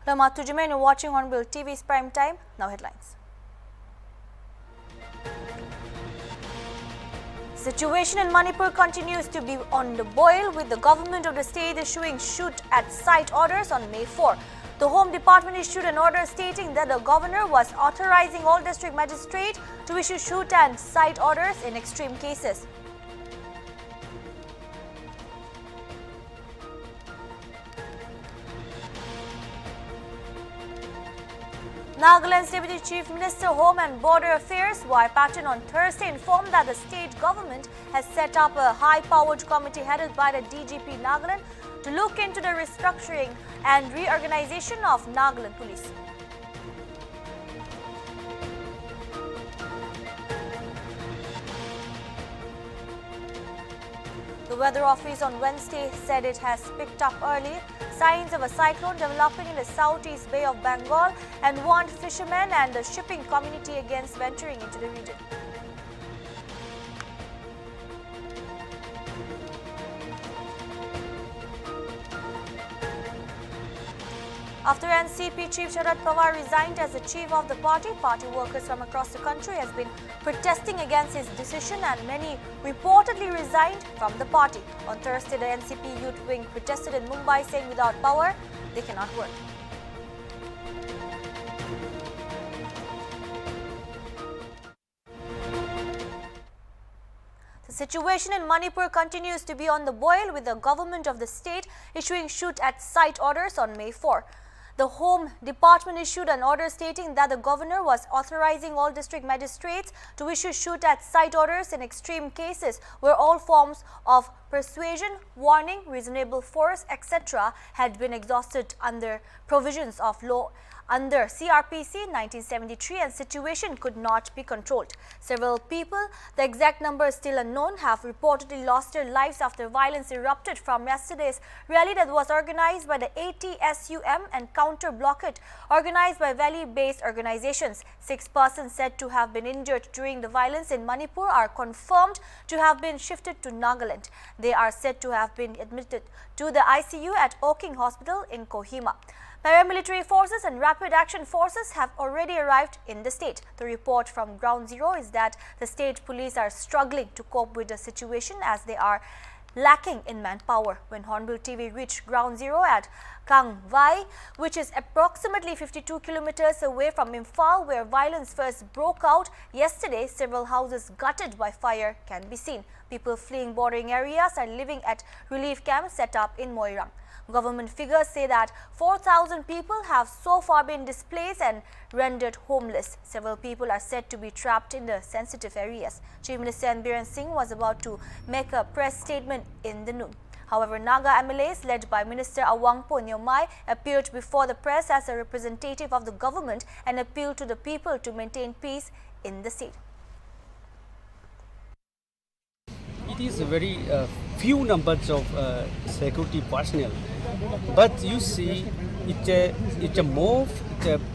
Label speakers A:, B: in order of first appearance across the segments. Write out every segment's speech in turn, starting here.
A: Lama Tujume, you're watching Hornbill TV's Prime Time. Now headlines. Situation in Manipur continues to be on the boil, with the government of the state issuing shoot-at-sight orders on May 4. The Home Department issued an order stating that the governor was authorizing all district magistrates to issue shoot-and-sight orders in extreme cases. Nagaland's Deputy Chief Minister, Home and Border Affairs, Y. Patton, on Thursday informed that the state government has set up a high-powered committee headed by the DGP Nagaland to look into the restructuring and reorganization of Nagaland Police. The Weather Office on Wednesday said it has picked up early signs of a cyclone developing in the southeast Bay of Bengal and warned fishermen and the shipping community against venturing into the region. After NCP Chief Sharad Pawar resigned as the chief of the party workers from across the country has been protesting against his decision, and many reportedly resigned from the party. On Thursday, the NCP youth wing protested in Mumbai, saying without power, they cannot work. The situation in Manipur continues to be on the boil, with the government of the state issuing shoot-at-sight orders on May 4. The Home Department issued an order stating that the governor was authorizing all district magistrates to issue shoot-at-sight orders in extreme cases where all forms of persuasion, warning, reasonable force, etc. had been exhausted under provisions of law under CRPC 1973, and situation could not be controlled. Several people, the exact number is still unknown, have reportedly lost their lives after violence erupted from yesterday's rally that was organized by the ATSUM and counter-blockade organized by valley-based organizations. 6 persons said to have been injured during the violence in Manipur are confirmed to have been shifted to Nagaland. They are said to have been admitted to the ICU at Oking Hospital in Kohima. Paramilitary forces and rapid action forces have already arrived in the state. The report from Ground Zero is that the state police are struggling to cope with the situation as they are lacking in manpower. When Hornbill TV reached Ground Zero at Kangwai, which is approximately 52 kilometers away from Imphal, where violence first broke out yesterday, several houses gutted by fire can be seen. People fleeing bordering areas are living at relief camps set up in Moirang. Government figures say that 4,000 people have so far been displaced and rendered homeless. Several people are said to be trapped in the sensitive areas. Chief Minister Biren Singh was about to make a press statement in the noon. However, Naga MLAs led by Minister Awangpo Nyomai appeared before the press as a representative of the government and appealed to the people to maintain peace in the state.
B: It is a very few numbers of security personnel, but you see, it's a mob,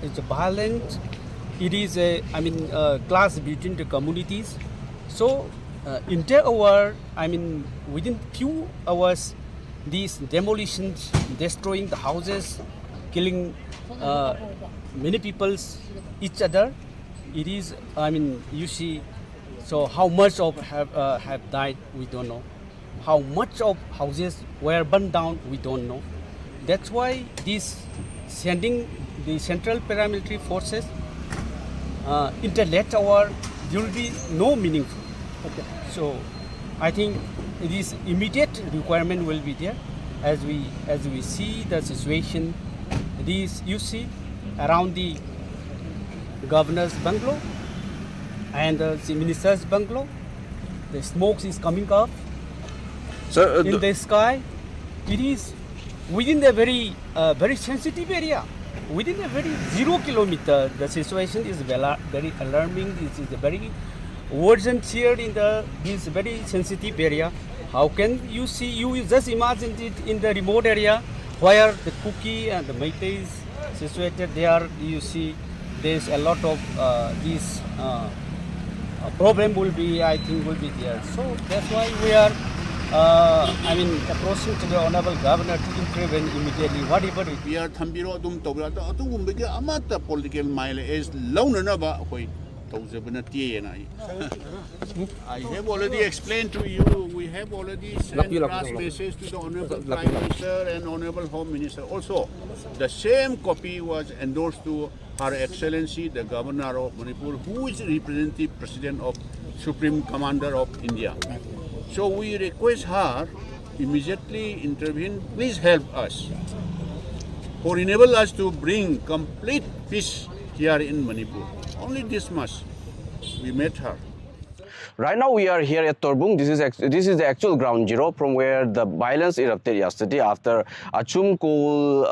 B: it's a violent. It is a clash between the communities. So within few hours, these demolitions, destroying the houses, killing many people, each other. It is, you see. So how much of have died, we don't know. How much of houses were burned down, we don't know. That's why this sending the central paramilitary forces into late hour, there will be no meaningful. Okay. So I think this immediate requirement will be there as we see the situation. These you see around the governor's bungalow and the minister's bungalow, the smoke is coming up. So in the sky, it is within a very sensitive area. Within a very 0 kilometer, the situation is very alarming. This is a very urgent here in this very sensitive area. How can you see? You just imagine it in the remote area where the Kuki and the Meitei is situated. There you see there's a lot of problem will be, I think, will be there. So that's why we are approaching to the Honorable Governor to intervene immediately, whatever it
C: We are Thambiro Dum Tobra, Atumbiga Amata political mile is Lounanaba, I have already explained to you, we have already sent last message to the Honorable Prime Minister and Honorable Home Minister. Also, the same copy was endorsed to Her Excellency, the Governor of Manipur, who is representative President of Supreme Commander of India. So we request her immediately intervene. Please help us for enable us to bring complete peace here in Manipur. Only this much. We met her.
D: Right now we are here at Torbung. This is the actual ground zero from where the violence erupted yesterday after Achum call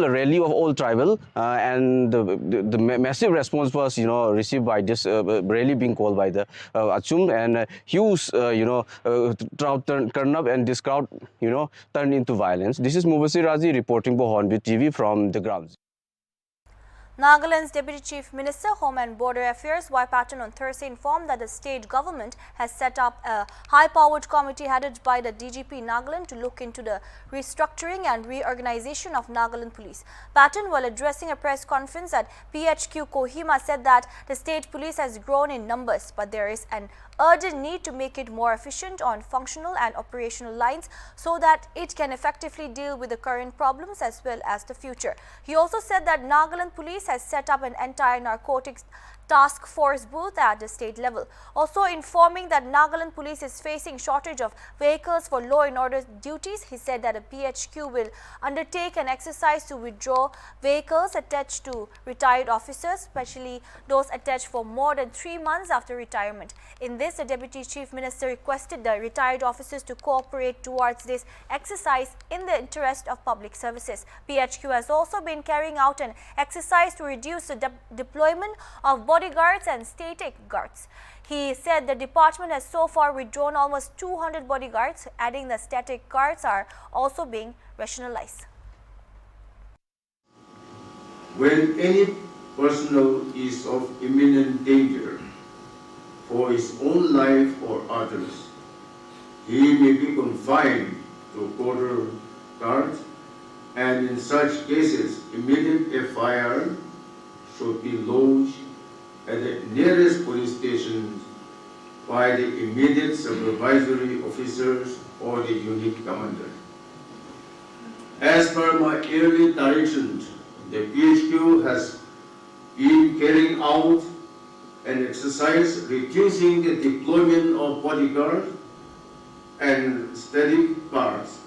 D: a rally of all tribal and the massive response was received by this rally being called by the Achum, and huge crowd turned up, and this crowd turned into violence. This is Mubasir Razi reporting for Hornbill TV from the ground.
A: Nagaland's Deputy Chief Minister, Home and Border Affairs, Y. Patton, on Thursday informed that the state government has set up a high-powered committee headed by the DGP Nagaland to look into the restructuring and reorganization of Nagaland Police. Patton, while addressing a press conference at PHQ Kohima, said that the state police has grown in numbers, but there is an urgent need to make it more efficient on functional and operational lines so that it can effectively deal with the current problems as well as the future. He also said that Nagaland Police has set up an anti-narcotics task force booth at the state level, also informing that Nagaland Police is facing shortage of vehicles for law and order duties. He said that a PHQ will undertake an exercise to withdraw vehicles attached to retired officers, especially those attached for more than 3 months after retirement. In this, the Deputy Chief Minister requested the retired officers to cooperate towards this exercise in the interest of public services. PHQ has also been carrying out an exercise to reduce the deployment of bodyguards and static guards. He said the department has so far withdrawn almost 200 bodyguards, adding the static guards are also being rationalized.
E: When any personnel is of imminent danger for his own life or others, he may be confined to quarter guard, and in such cases, immediate FIR should be lodged at the nearest police station by the immediate supervisory officers or the unit commander. As per my early directions, the PHQ has been carrying out an exercise reducing the deployment of bodyguards and static guards.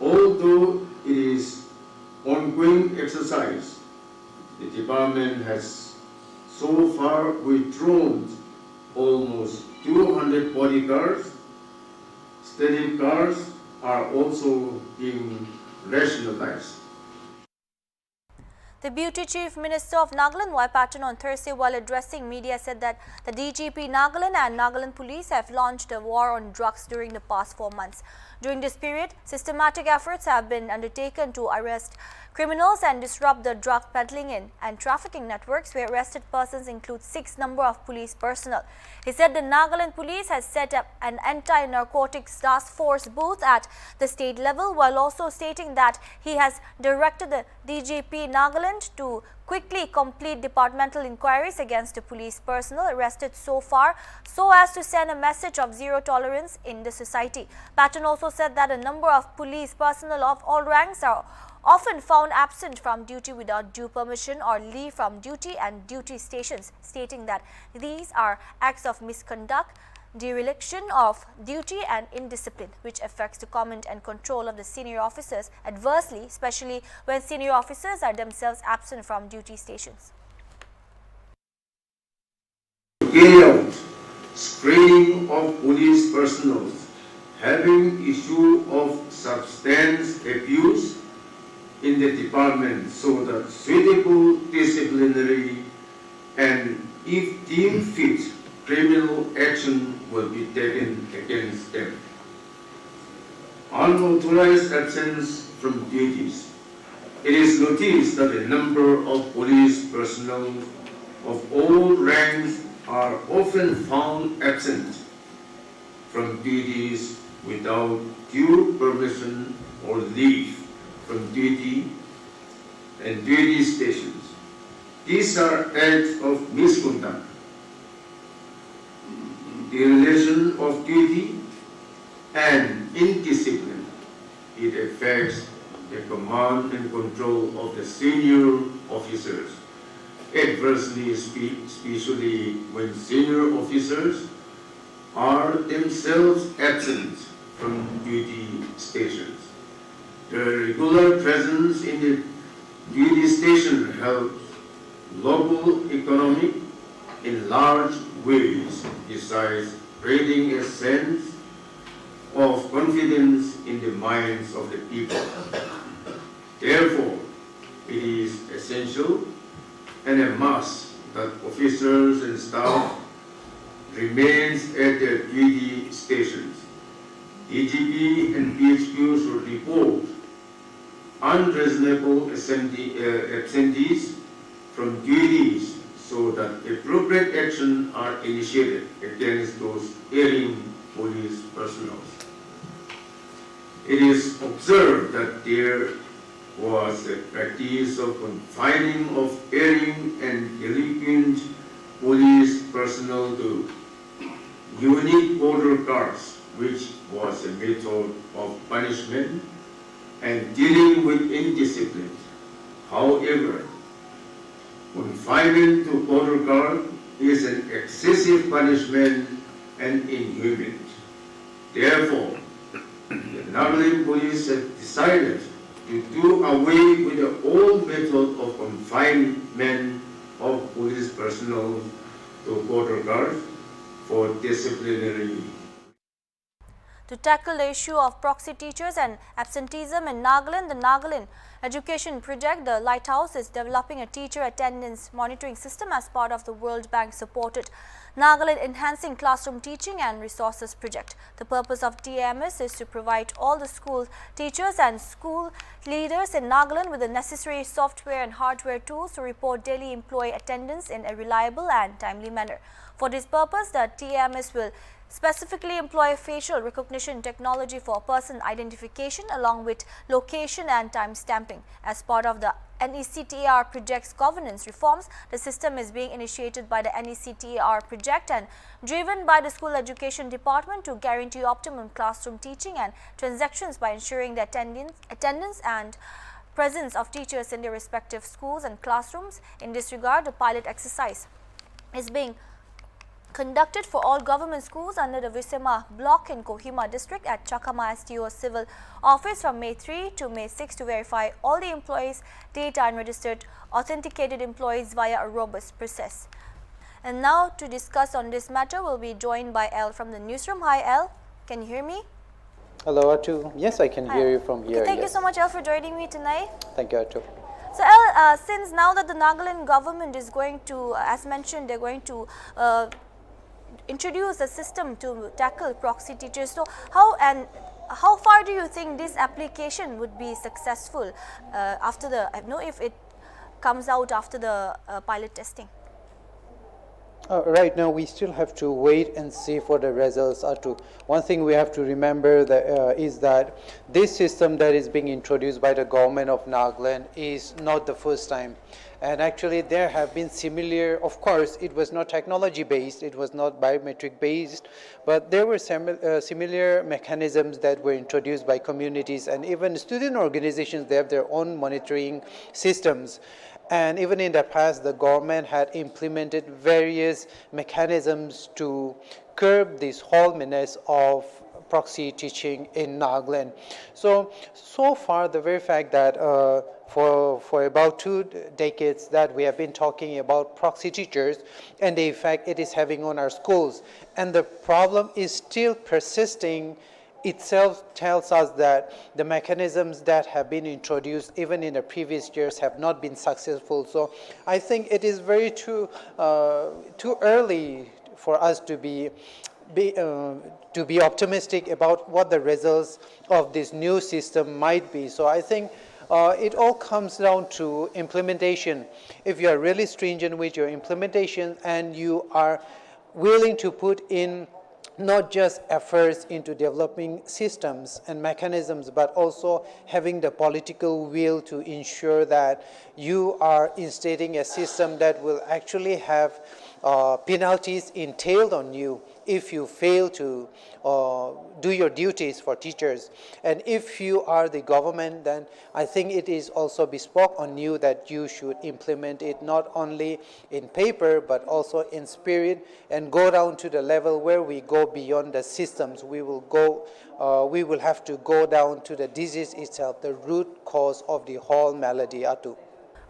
E: Although it is ongoing exercise, the department has so far withdrawn almost 200 bodyguards. Static guards are also being rationalized.
A: The Deputy Chief Minister of Nagaland, Y. Patton, on Thursday while addressing media said that the DGP Nagaland and Nagaland Police have launched a war on drugs during the past 4 months. During this period, systematic efforts have been undertaken to arrest criminals and disrupt the drug peddling and trafficking networks, where arrested persons include 6 number of police personnel. He said the Nagaland Police has set up an anti-narcotics task force booth at the state level, while also stating that he has directed the DGP Nagaland to quickly complete departmental inquiries against the police personnel arrested so far, so as to send a message of zero tolerance in the society. Patton also said that a number of police personnel of all ranks are often found absent from duty without due permission or leave from duty and duty stations, stating that these are acts of misconduct, dereliction of duty and indiscipline, which affects the command and control of the senior officers adversely, especially when senior officers are themselves absent from duty stations.
E: To carry out screening of police personnel having issue of substance abuse in the department, so that suitable disciplinary and, if deemed fit, criminal action will be taken against them. Unauthorized absence from duties. It is noticed that a number of police personnel of all ranks are often found absent from duties without due permission or leave from duty and duty stations. These are acts of misconduct. The relation of duty and indiscipline, it affects the command and control of the senior officers, adversely, especially when senior officers are themselves absent from duty stations. The regular presence in the duty station helps local economy in large ways, besides creating a sense of confidence in the minds of the people. Therefore, it is essential and a must that officers and staff remains at their duty stations. DGP and PHQ should report unreasonable absentees from duties so that appropriate action are initiated against those erring police personnel. It is observed that there was a practice of confining of erring and delinquent police personnel to unique border guards, which was a method of punishment and dealing with indiscipline. However, confinement to border guard is an excessive punishment and inhuman. Therefore, the Nagaland Police have decided to do away with the old method of confinement of police personnel to border guard for disciplinary.
A: To tackle the issue of proxy teachers and absenteeism in Nagaland, the Nagaland Education Project, the Lighthouse, is developing a teacher attendance monitoring system as part of the World Bank supported Nagaland Enhancing Classroom Teaching and Resources Project. The purpose of TAMS is to provide all the school teachers and school leaders in Nagaland with the necessary software and hardware tools to report daily employee attendance in a reliable and timely manner. For this purpose, the TAMS will specifically employ facial recognition technology for person identification along with location and time stamping. As part of the NECTAR project's governance reforms, the system is being initiated by the NECTAR project and driven by the School Education Department to guarantee optimum classroom teaching and transactions by ensuring the attendance and presence of teachers in their respective schools and classrooms. In this regard, the pilot exercise is being conducted for all government schools under the Visema block in Kohima district at Chakama STO civil office from May 3 to May 6 to verify all the employees' data and registered authenticated employees via a robust process. And now to discuss on this matter, we'll be joined by L from the newsroom. Hi L, can you hear me?
F: Hello Atu, yes I can hear you from here.
A: Okay, thank you so much L for joining me tonight.
F: Thank you Atu.
A: So L, since now that the Nagaland government is going to, as mentioned, they're going to introduce a system to tackle proxy teachers. So how far do you think this application would be successful after the, if it comes out after the pilot testing?
F: Right now we still have to wait and see for the results. One thing we have to remember is that this system that is being introduced by the government of Nagaland is not the first time. And actually there have been similar, of course it was not technology based, it was not biometric based, but there were similar mechanisms that were introduced by communities and even student organizations. They have their own monitoring systems. And even in the past, the government had implemented various mechanisms to curb this whole menace of proxy teaching in Nagaland. So far, the very fact that for about 2 decades that we have been talking about proxy teachers and the effect it is having on our schools, and the problem is still persisting, itself tells us that the mechanisms that have been introduced even in the previous years have not been successful. So I think it is very too early for us to be optimistic about what the results of this new system might be. So I think it all comes down to implementation. If you are really stringent with your implementation and you are willing to put in not just efforts into developing systems and mechanisms, but also having the political will to ensure that you are instating a system that will actually have penalties entailed on you if you fail to do your duties for teachers. And if you are the government, then I think it is also bespoke on you that you should implement it not only in paper but also in spirit, and go down to the level where we go beyond the systems. We will have to go down to the disease itself, the root cause of the whole malady, Atu.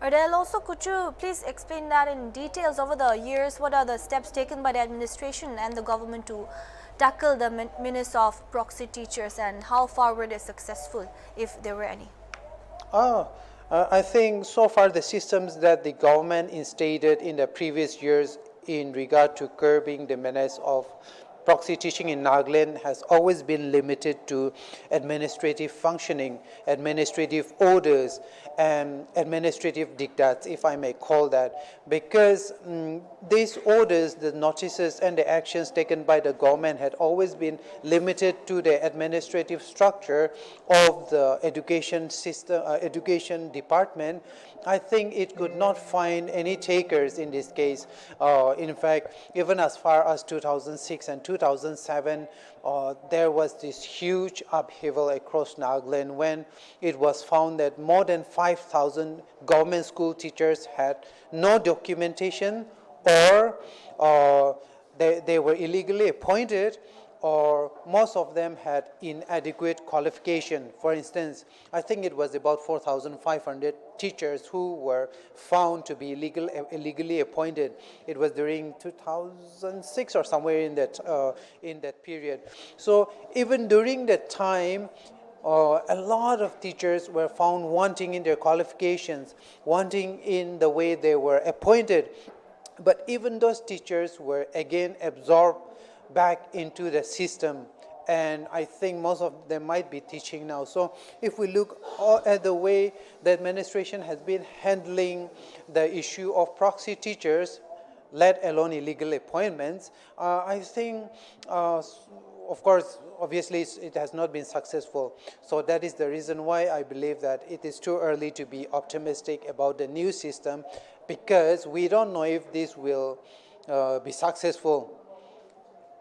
A: Ardell, also could you please explain that in details over the years? What are the steps taken by the administration and the government to tackle the menace of proxy teachers, and how far were they successful, if there were any?
F: I think so far the systems that the government instated in the previous years in regard to curbing the menace of proxy teaching in Nagaland has always been limited to administrative functioning, administrative orders, and administrative diktats, if I may call that, because these orders, the notices and the actions taken by the government had always been limited to the administrative structure of the education system, education department. I think it could not find any takers in this case. In fact, even as far as 2006 and 2007, there was this huge upheaval across Nagaland when it was found that more than 5,000 government school teachers had no documentation, or they were illegally appointed, or most of them had inadequate qualification. For instance, I think it was about 4,500 teachers who were found to be illegally appointed. It was during 2006 or somewhere in that period. So even during that time, a lot of teachers were found wanting in their qualifications, wanting in the way they were appointed. But even those teachers were again absorbed back into the system, and I think most of them might be teaching now. So if we look at the way the administration has been handling the issue of proxy teachers, let alone illegal appointments, I think, of course, obviously it has not been successful. So that is the reason why I believe that it is too early to be optimistic about the new system, because we don't know if this will be successful.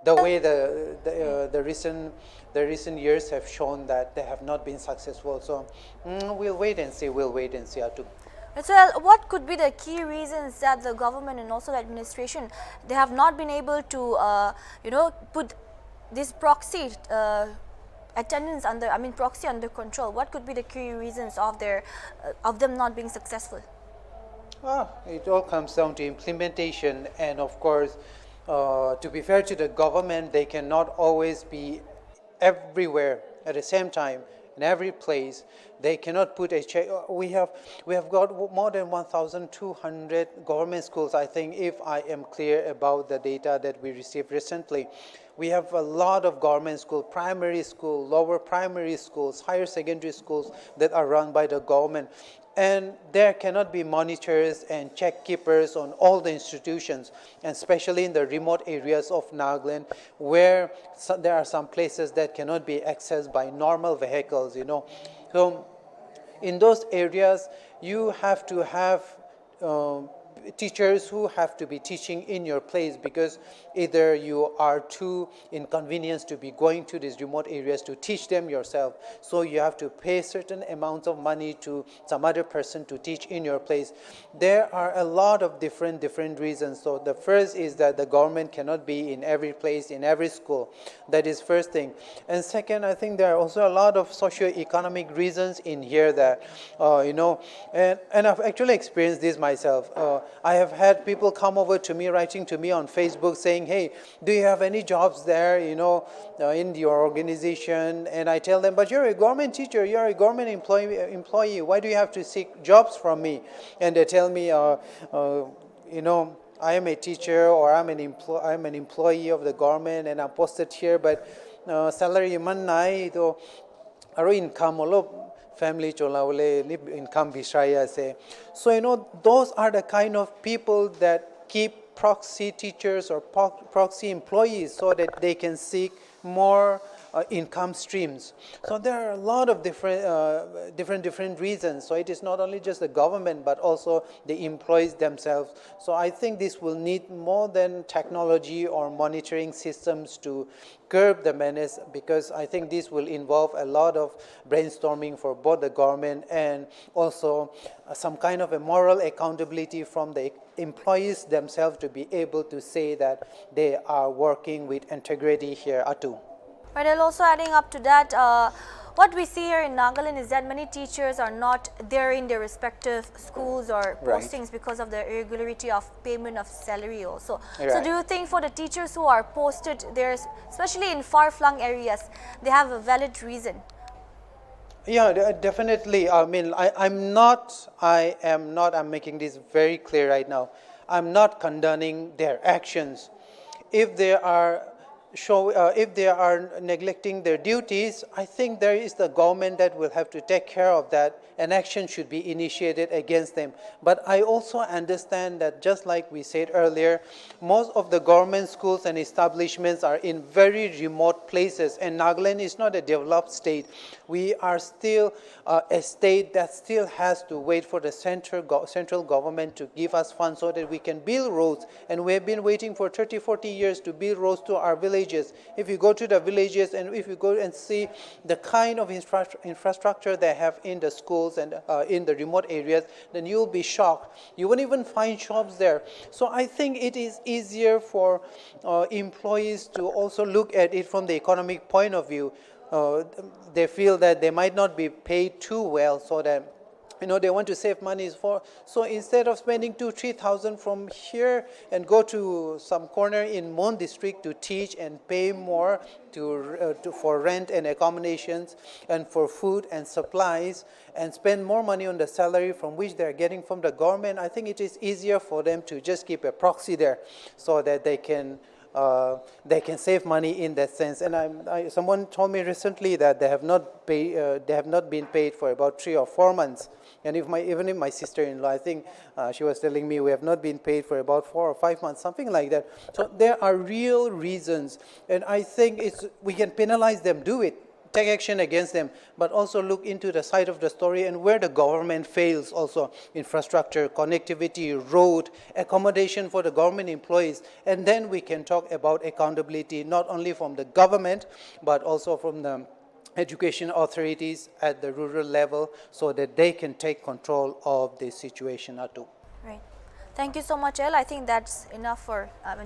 F: The way the recent years have shown that they have not been successful. So we'll wait and see. Atu.
A: Well, what could be the key reasons that the government and also the administration, they have not been able to put this proxy proxy under control? What could be the key reasons of them not being successful?
F: It all comes down to implementation, and of course, to be fair to the government, they cannot always be everywhere at the same time, in every place. They cannot put a check. We have got more than 1,200 government schools, I think, if I am clear about the data that we received recently. We have a lot of government schools, primary school, lower primary schools, higher secondary schools that are run by the government. And there cannot be monitors and check keepers on all the institutions, and especially in the remote areas of Nagaland, where there are some places that cannot be accessed by normal vehicles, So in those areas, you have to have teachers who have to be teaching in your place, because either you are too inconvenienced to be going to these remote areas to teach them yourself, so you have to pay certain amounts of money to some other person to teach in your place. There are a lot of different reasons. So the first is that the government cannot be in every place, in every school. That is first thing. And second, I think there are also a lot of socio-economic reasons in here that, and I've actually experienced this myself. I have had people come over to me, writing to me on Facebook saying, hey, do you have any jobs there, in your organization? And I tell them, but you're a government teacher, you're a government employee. Why do you have to seek jobs from me? And they tell me, I am a teacher, or I'm an employee of the government, and I'm posted here, but salary man nai to aro income family income bishraya say. So those are the kind of people that keep proxy teachers or proxy employees so that they can seek more income streams. So there are a lot of different reasons. So it is not only just the government, but also the employees themselves. So I think this will need more than technology or monitoring systems to curb the menace, because I think this will involve a lot of brainstorming for both the government and also some kind of a moral accountability from the employees themselves to be able to say that they are working with integrity here too.
A: Right, and also adding up to that, what we see here in Nagaland is that many teachers are not there in their respective schools or postings because of the irregularity of payment of salary also. So do you think for the teachers who are posted there, especially in far-flung areas, they have a valid reason?
F: Yeah, definitely. I mean, I'm making this very clear right now. I'm not condoning their actions. If they are neglecting their duties, I think there is the government that will have to take care of that, and action should be initiated against them. But I also understand that, just like we said earlier, most of the government schools and establishments are in very remote places, and Nagaland is not a developed state. We are still a state that still has to wait for the central government to give us funds so that we can build roads, and we have been waiting for 30-40 years to build roads to our villages. If you go to the villages and if you go and see the kind of infrastructure they have in the schools and in the remote areas, then you'll be shocked. You won't even find shops there. So I think it is easier for employees to also look at it from the economic point of view. They feel that they might not be paid too well, so that they want to save money so instead of spending 2,000-3,000 from here and go to some corner in Mon district to teach and pay more for rent and accommodations and for food and supplies and spend more money on the salary from which they're getting from the government, I think it is easier for them to just keep a proxy there so that they can save money in that sense. And someone told me recently that they have not been paid for about 3 or 4 months. And even if my sister-in-law, I think she was telling me we have not been paid for about 4 or 5 months, something like that. So there are real reasons, and I think we can penalize them, do it, take action against them, but also look into the side of the story and where the government fails also: infrastructure, connectivity, road, accommodation for the government employees. And then we can talk about accountability, not only from the government, but also from the education authorities at the rural level, so that they can take control of the situation too.
A: Right. Thank you so much, El. I think that's enough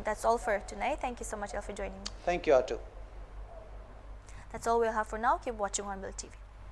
A: that's all for tonight. Thank you so much, El, for joining me.
F: Thank you, Atu.
A: That's all we'll have for now. Keep watching Hornbill TV.